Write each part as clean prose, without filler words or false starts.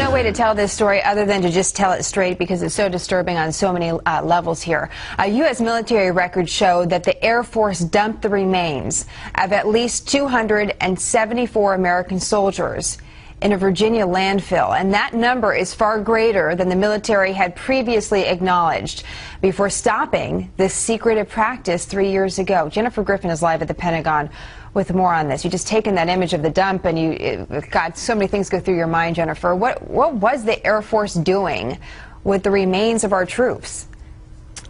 no way to tell this story other than to just tell it straight because it's so disturbing on so many levels here. U.S. military records show that the Air Force dumped the remains of at least 274 American soldiers in a Virginia landfill, and that number is far greater than the military had previously acknowledged before stopping this secretive practice 3 years ago. Jennifer Griffin is live at the Pentagon with more on this. You just taken that image of the dump and you got so many things go through your mind, Jennifer. What was the Air Force doing with the remains of our troops?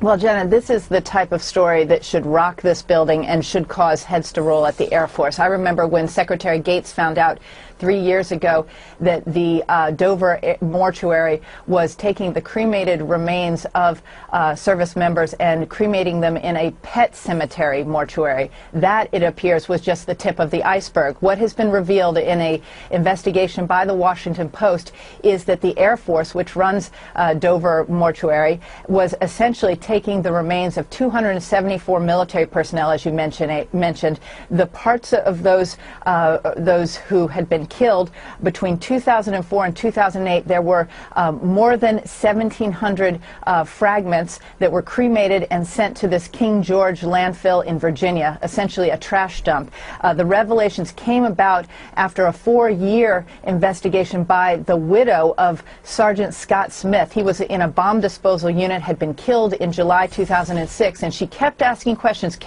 Well, Jenna, this is the type of story that should rock this building and should cause heads to roll at the Air Force. I remember when Secretary Gates found out 3 years ago that the Dover mortuary was taking the cremated remains of service members and cremating them in a pet cemetery mortuary. That, it appears, was just the tip of the iceberg. What has been revealed in an investigation by the Washington Post is that the Air Force, which runs Dover mortuary, was essentially taking the remains of 274 military personnel, as you mentioned, the parts of those who had been killed between 2004 and 2008. There were more than 1,700 fragments that were cremated and sent to this King George landfill in Virginia, essentially a trash dump. The revelations came about after a 4-year investigation by the widow of Sergeant Scott Smith. He was in a bomb disposal unit, had been killed in July 2006, and she kept asking questions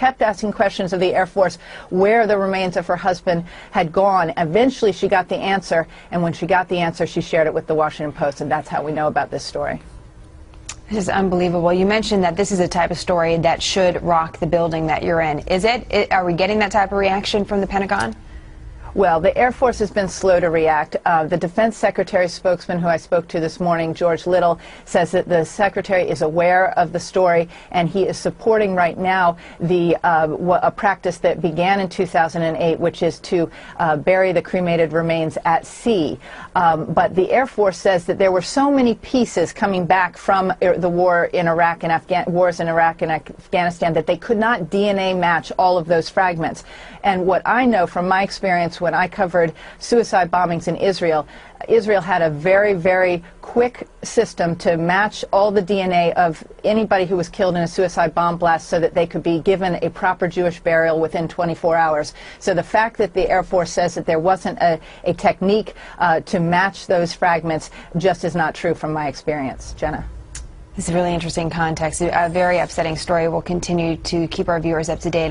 of the Air Force where the remains of her husband had gone. Eventually she got the answer, and when she got the answer, she shared it with the Washington Post, and that's how we know about this story. This is unbelievable. You mentioned that this is a type of story that should rock the building that you're in. Is it? Are we getting that type of reaction from the Pentagon? Well, the Air Force has been slow to react. The Defense Secretary's spokesman, who I spoke to this morning, George Little, says that the Secretary is aware of the story and he is supporting right now a practice that began in 2008, which is to bury the cremated remains at sea. But the Air Force says that there were so many pieces coming back from the wars in Iraq and Afghanistan that they could not DNA match all of those fragments. And what I know from my experience when I covered suicide bombings in Israel, Israel had a very, very quick system to match all the DNA of anybody who was killed in a suicide bomb blast so that they could be given a proper Jewish burial within 24 hours. So the fact that the Air Force says that there wasn't a technique to match those fragments just is not true from my experience. Jenna. This is really interesting context. A very upsetting story. We'll continue to keep our viewers up to date.